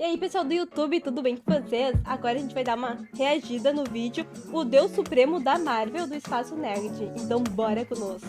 E aí, pessoal do YouTube, tudo bem com vocês? Agora a gente vai dar uma reagida no vídeo O Deus Supremo da Marvel do Espaço Nerd. Então bora conosco.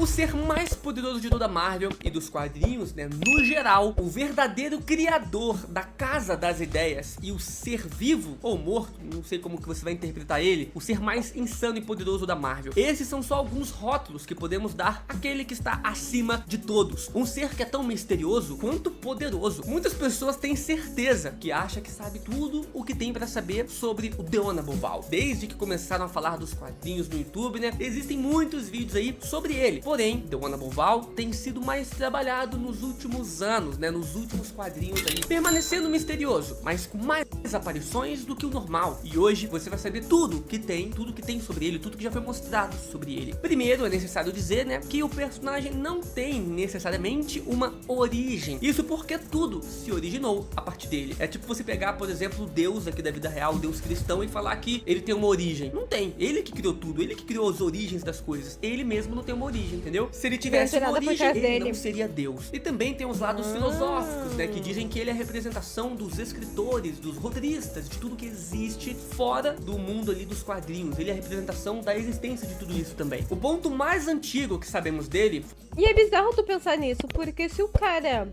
O ser mais poderoso de toda a Marvel e dos quadrinhos, né, no geral, o verdadeiro criador da Casa das Ideias e o ser vivo ou morto, não sei como que você vai interpretar ele, o ser mais insano e poderoso da Marvel. Esses são só alguns rótulos que podemos dar àquele que está acima de todos. Um ser que é tão misterioso quanto poderoso. Muitas pessoas têm certeza que acha que sabe tudo o que tem para saber sobre o The Unabomber. Desde que começaram a falar dos quadrinhos no YouTube, né, existem muitos vídeos aí sobre ele. Porém, The Unabomber tem sido mais trabalhado nos últimos anos, né, nos últimos quadrinhos aí, permanecendo misterioso, mas com mais aparições do que o normal. E hoje você vai saber tudo que tem sobre ele, tudo que já foi mostrado sobre ele. Primeiro, é necessário dizer, né, que o personagem não tem necessariamente uma origem. Isso porque tudo se originou a partir dele. É tipo você pegar, por exemplo, o Deus aqui da vida real, o Deus cristão, e falar que ele tem uma origem. Não tem. Ele que criou tudo, ele que criou as origens das coisas. Ele mesmo não tem uma origem, entendeu? Se ele tivesse uma origem, ele não seria Deus. E também tem os lados filosóficos, né, que dizem que ele é a representação dos escritores, dos roteiristas, de tudo que existe fora do mundo ali dos quadrinhos. Ele é a representação da existência de tudo isso também. O ponto mais antigo que sabemos dele... E é bizarro tu pensar nisso, porque se o cara,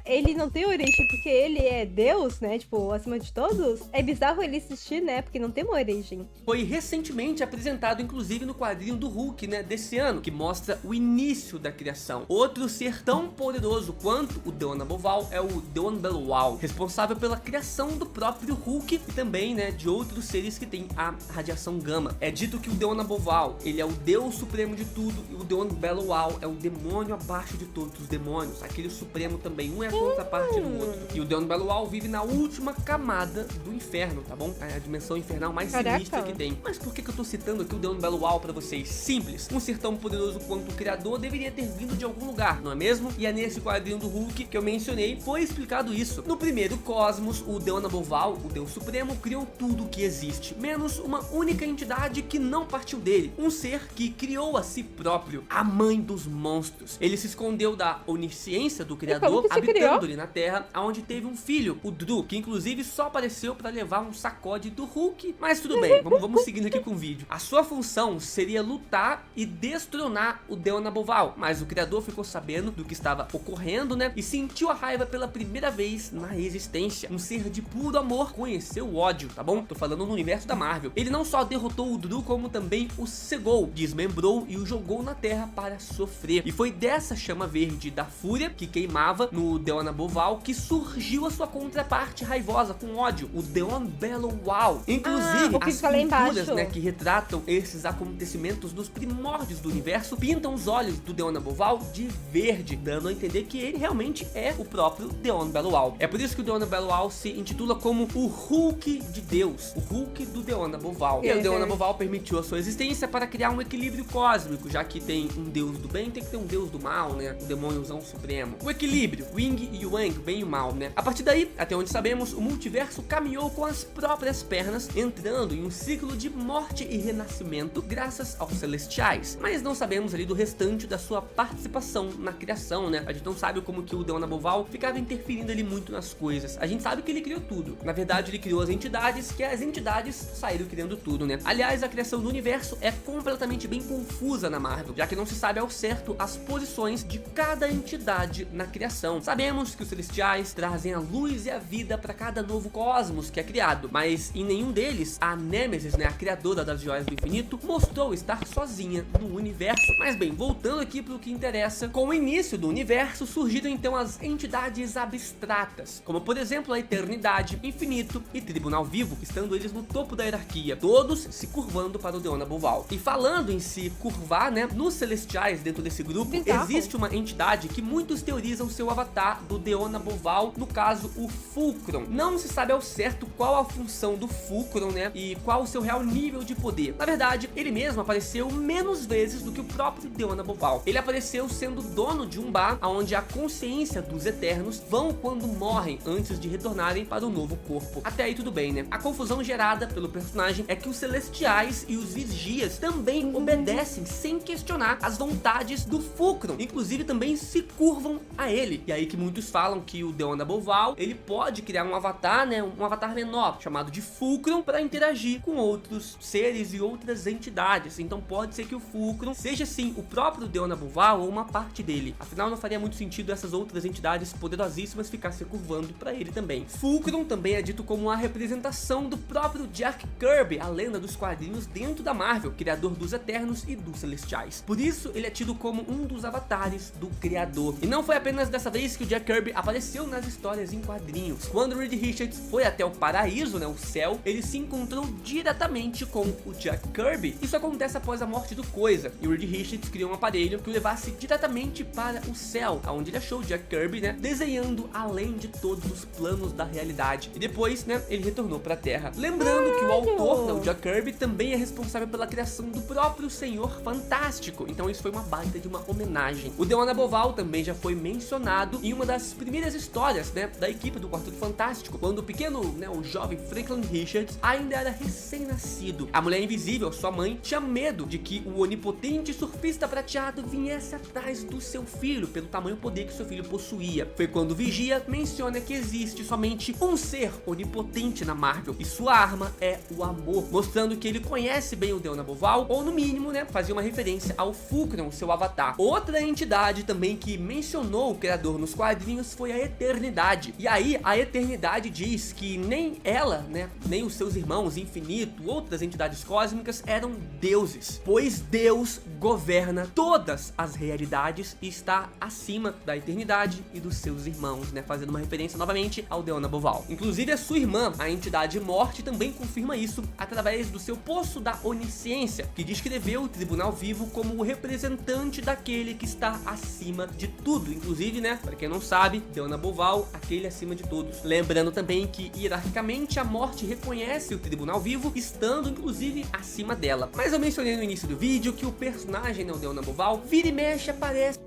ele não tem origem porque ele é Deus, né, tipo, acima de todos, é bizarro ele existir, né, porque não tem uma origem. Foi recentemente apresentado, inclusive, no quadrinho do Hulk, né, desse ano, que mostra o início da criação. Outro ser tão poderoso quanto o The Unabomber é o The Unbelievable, responsável pela criação do próprio Hulk e também, né, de outros seres que têm a radiação gama. É dito que o The Unabomber, ele é o Deus Supremo de tudo, e o The Unbelievable é o demônio abaixo de todos os demônios, aquele supremo também, um é a contraparte do outro. E o The Unbelievable vive na última camada do inferno, tá bom? É a dimensão infernal mais sinistra que tem. Mas por que eu tô citando aqui o The Unbelievable pra vocês? Simples, um ser tão poderoso quanto o criador deveria ter vindo de algum lugar, não é mesmo? E é nesse quadrinho do Hulk que eu mencionei, foi explicado isso. No primeiro cosmos, o The Unabomber, o Deus Supremo, criou tudo o que existe, menos uma única entidade que não partiu dele, um ser que criou a si próprio, a mãe dos monstros. Ele se escondeu da onisciência do criador, habitando ali na Terra, onde teve um filho, o Dru, que inclusive só apareceu para levar um sacode do Hulk. Mas tudo bem, vamos seguindo aqui com o vídeo. A sua função seria lutar e destronar o The Unabomber, mas o criador ficou sabendo do que estava ocorrendo, né, e sentiu a raiva pela primeira vez na existência. Um ser de puro amor conheceu o ódio, tá bom? Tô falando no universo da Marvel. Ele não só derrotou o Dru, como também o cegou, desmembrou e o jogou na Terra para sofrer. E foi dessa chama verde da fúria que queimava no The Unabomber que surgiu a sua contraparte raivosa com ódio, o The Unbelievable. Inclusive, as pinturas, né, que retratam esses acontecimentos nos primórdios do universo pintam os olhos do The Unabomber de verde, dando a entender que ele realmente é o próprio The Unbelievable. É por isso que o The Unbelievable se intitula como o Hulk de Deus, o Hulk do The Unabomber. E o The Unabomber permitiu a sua existência para criar um equilíbrio cósmico, já que tem um deus do bem, tem que ter um deus do mal, né, o demôniozão supremo. O equilíbrio, o Yin e o Yang, bem e o mal, né. A partir daí, até onde sabemos, o multiverso caminhou com as próprias pernas, entrando em um ciclo de morte e renascimento graças aos Celestiais. Mas não sabemos ali do restante da sua participação na criação, né? A gente não sabe como que o The Unabomber ficava interferindo ali muito nas coisas. A gente sabe que ele criou tudo. Na verdade, ele criou as entidades, que as entidades saíram criando tudo, né? Aliás, a criação do universo é completamente bem confusa na Marvel, já que não se sabe ao certo as posições de cada entidade na criação. Sabemos que os Celestiais trazem a luz e a vida para cada novo cosmos que é criado, mas em nenhum deles a Nêmesis, né, a criadora das Joias do Infinito, mostrou estar sozinha no universo. Mas bem, voltando aqui para o que interessa, com o início do universo surgiram então as entidades abstratas, como por exemplo a Eternidade, Infinito e Tribunal Vivo, estando eles no topo da hierarquia, todos se curvando para o The Unabomber. E falando em se curvar, né, nos Celestiais dentro desse grupo, existe uma entidade que muitos teorizam ser o avatar do The Unabomber, no caso o Fulcrum. Não se sabe ao certo qual a função do Fulcrum, né, e qual o seu real nível de poder. Na verdade, ele mesmo apareceu menos vezes do que o próprio Deona Boval. Ele apareceu sendo dono de um bar onde a consciência dos Eternos vão quando morrem, antes de retornarem para o novo corpo. Até aí tudo bem, né? A confusão gerada pelo personagem é que os Celestiais e os Vigias também obedecem sem questionar as vontades do Fulcrum, inclusive também se curvam a ele. E aí que muitos falam que o Deona Boval, ele pode criar um avatar, né? Um avatar menor, chamado de Fulcrum, para interagir com outros seres e outras entidades. Então pode ser que o Fulcrum seja sim o próprio Deona Boval ou uma parte dele. Afinal, não faria muito sentido essas outras entidades poderosíssimas ficar se curvando para ele também. Fulcrum também é dito como a representação do próprio Jack Kirby, a lenda dos quadrinhos dentro da Marvel, criador dos Eternos e dos Celestiais. Por isso, ele é tido como um dos avatares do criador. E não foi apenas dessa vez que o Jack Kirby apareceu nas histórias em quadrinhos. Quando Reed Richards foi até o paraíso, né, o céu, ele se encontrou diretamente com o Jack Kirby. Isso acontece após a morte do Coisa, e o Reed Richards criou um aparelho que o levasse diretamente para o céu, onde ele achou o Jack Kirby, né, desenhando além de todos os planos da realidade. E depois, né, ele retornou para a Terra. Lembrando que o autor, né, o Jack Kirby, também é responsável pela criação do próprio Senhor Fantástico. Então isso foi uma baita de uma homenagem. O Deona Boval também já foi mencionado em uma das primeiras histórias, né, da equipe do Quarteto Fantástico, quando o pequeno, né, o jovem Franklin Richards ainda era recém-nascido. A Mulher Invisível, sua mãe, tinha medo de que o onipotente surfista prateado viesse atrás do seu filho, pelo tamanho poder que seu filho possuía. Foi quando Vigia menciona que existe somente um ser onipotente na Marvel, e sua arma é o amor, mostrando que ele conhece bem o Deona Boval, ou no mínimo, né, fazia uma referência ao Fulcrum, seu avatar. Outra entidade também que mencionou o criador nos quadrinhos foi a Eternidade. E aí, a Eternidade diz que nem ela, né, nem os seus irmãos Infinito, outras entidades cósmicas, eram deuses, pois Deus governa todas as realidades e está acima da Eternidade e dos seus irmãos, né, fazendo uma referência novamente ao Deona Boval. Inclusive a sua irmã, a entidade Morte, também confirma isso através do seu Poço da Onisciência, que descreveu o Tribunal Vivo como o representante daquele que está acima de tudo. Inclusive, né, para quem não sabe, Deona Boval, aquele acima de todos. Lembrando também que hierarquicamente a Morte reconhece o Tribunal Vivo, estando inclusive acima dela. Mas eu mencionei no início do vídeo que o personagem, né, o Deona Boval, vira e mexe aparece.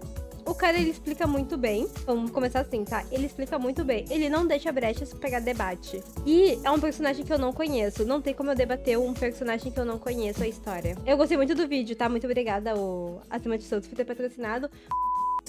O cara, ele explica muito bem. Vamos começar assim, tá? Ele explica muito bem. Ele não deixa brechas pra pegar debate. E é um personagem que eu não conheço. Não tem como eu debater um personagem que eu não conheço a história. Eu gostei muito do vídeo, tá? Muito obrigada, o Acima de Todos, por ter patrocinado.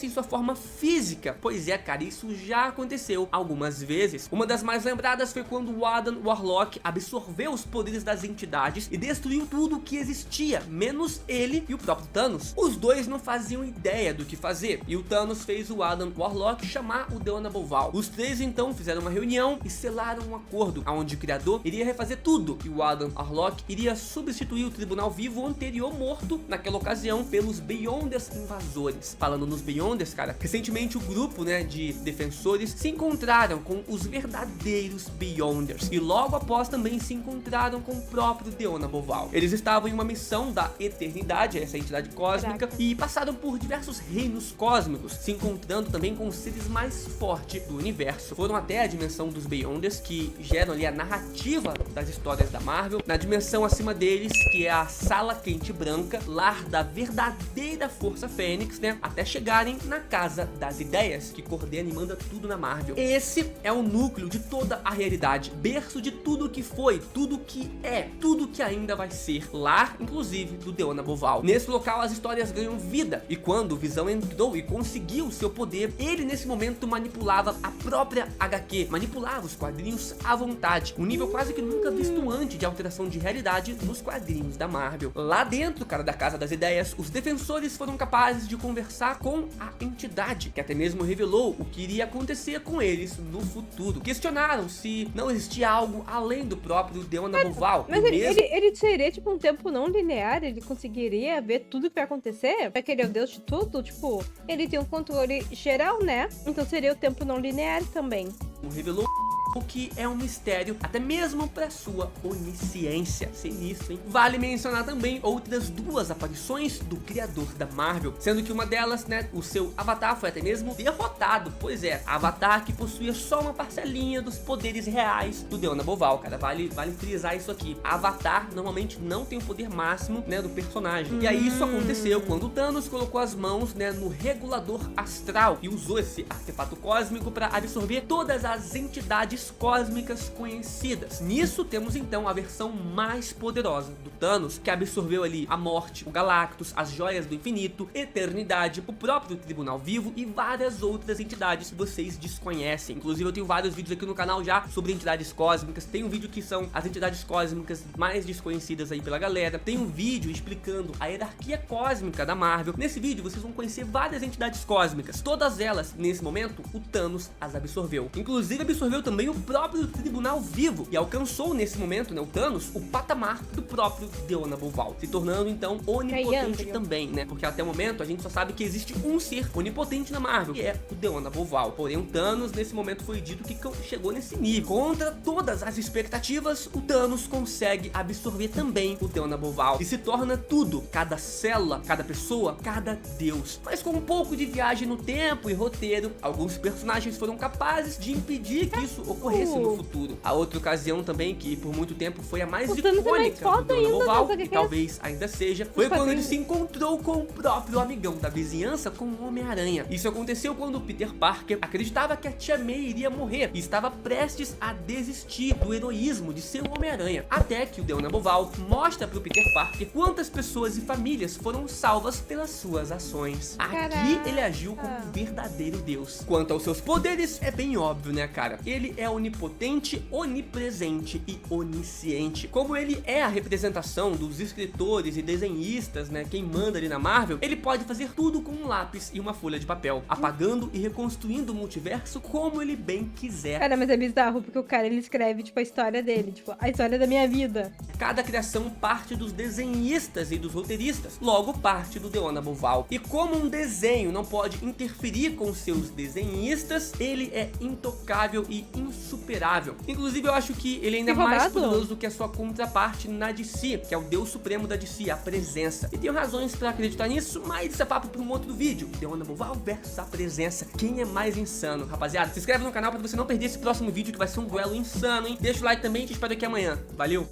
Em sua forma física. Pois é, cara, isso já aconteceu algumas vezes. Uma das mais lembradas foi quando o Adam Warlock absorveu os poderes das entidades e destruiu tudo o que existia, menos ele e o próprio Thanos. Os dois não faziam ideia do que fazer, e o Thanos fez o Adam Warlock chamar o Deona Boval. Os três então fizeram uma reunião e selaram um acordo, onde o criador iria refazer tudo, e o Adam Warlock iria substituir o Tribunal Vivo anterior morto, naquela ocasião, pelos Beyonders invasores. Falando nos Beyonders, cara, recentemente o grupo, né, de defensores se encontraram com os verdadeiros Beyonders, e logo após também se encontraram com o próprio Deona Boval. Eles estavam em uma missão da Eternidade, essa entidade cósmica, e passaram por diversos reinos cósmicos, se encontrando também com os seres mais fortes do universo. Foram até a dimensão dos Beyonders, que geram ali a narrativa das histórias da Marvel. Na dimensão acima deles, que é a Sala Quente Branca, lar da verdadeira Força Fênix, né, até chegarem na Casa das Ideias, que coordena e manda tudo na Marvel. Esse é o núcleo de toda a realidade, berço de tudo que foi, tudo que é, tudo que ainda vai ser, lar, inclusive, do Deona Boval. Nesse local as histórias ganham vida, e quando o Visão entrou e conseguiu o seu poder, ele nesse momento manipulava a própria HQ, manipulava os quadrinhos à vontade, um nível quase que nunca visto antes de alteração de realidade nos quadrinhos da Marvel. Lá dentro, cara, da Casa das Ideias, os defensores foram capazes de conversar com a entidade, que até mesmo revelou o que iria acontecer com eles no futuro. Questionaram se não existia algo além do próprio Deona Boval. Mas ele seria, tipo, um tempo não linear? Ele conseguiria ver tudo que vai acontecer? Porque ele é o deus de tudo? Tipo, ele tem um controle geral, né? Então seria o tempo não linear também. Revelou o que é um mistério até mesmo para sua onisciência. Sinistro, hein? Vale mencionar também outras duas aparições do criador da Marvel, sendo que uma delas, né, o seu Avatar foi até mesmo derrotado. Pois é, Avatar que possuía só uma parcelinha dos poderes reais do Deon Aboval, cara. Vale frisar isso aqui. Avatar normalmente não tem o poder máximo, né, do personagem. E aí isso aconteceu quando o Thanos colocou as mãos, né, no regulador astral e usou esse artefato cósmico para absorver todas as entidades cósmicas conhecidas. Nisso temos então a versão mais poderosa do Thanos, que absorveu ali a morte, o Galactus, as joias do infinito, eternidade, o próprio Tribunal Vivo e várias outras entidades que vocês desconhecem. Inclusive eu tenho vários vídeos aqui no canal já sobre entidades cósmicas. Tem um vídeo que são as entidades cósmicas mais desconhecidas aí pela galera. Tem um vídeo explicando a hierarquia cósmica da Marvel. Nesse vídeo vocês vão conhecer várias entidades cósmicas. Todas elas, nesse momento, o Thanos as absorveu. Inclusive absorveu também o próprio Tribunal Vivo e alcançou nesse momento, né, o Thanos, o patamar do próprio Deon Aboval, se tornando então onipotente também, né? Porque até o momento a gente só sabe que existe um ser onipotente na Marvel, que é o Deon Aboval. Porém o Thanos nesse momento foi dito que chegou nesse nível. Contra todas as expectativas, o Thanos consegue absorver também o Deon Aboval e se torna tudo, cada célula, cada pessoa, cada deus. Mas com um pouco de viagem no tempo e roteiro, alguns personagens foram capazes de impedir que isso ocorresse no futuro. A outra ocasião também, que por muito tempo foi a mais icônica do Deon Aboval, e talvez ainda seja, foi quando ele se encontrou com o próprio amigão da vizinhança, com o Homem-Aranha. Isso aconteceu quando Peter Parker acreditava que a Tia May iria morrer e estava prestes a desistir do heroísmo de ser o Homem-Aranha, até que o Deon Aboval mostra pro Peter Parker quantas pessoas e famílias foram salvas pelas suas ações. Aqui ele agiu como um verdadeiro deus. Quanto aos seus poderes, é bem óbvio, né, cara? Ele é onipotente, onipresente e onisciente. Como ele é a representação dos escritores e desenhistas, né, quem manda ali na Marvel, ele pode fazer tudo com um lápis e uma folha de papel, apagando e reconstruindo o multiverso como ele bem quiser. Cara, mas é bizarro, porque o cara, ele escreve, tipo, a história dele, tipo, a história da minha vida. Cada criação parte dos desenhistas e dos roteiristas, logo parte do Deon Aboval. E como um desenho não pode interferir com seus desenhistas, ele é intocável e insuperável. Inclusive eu acho que ele ainda é mais poderoso do que a sua contraparte na DC, que é o deus supremo da DC, a Presença. E tenho razões pra acreditar nisso, mas isso é papo pra um outro vídeo. Deon Aboval versus a Presença. Quem é mais insano? Rapaziada, se inscreve no canal pra você não perder esse próximo vídeo, que vai ser um duelo insano, hein? Deixa o like também e te espero aqui amanhã. Valeu!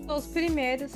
São os primeiros.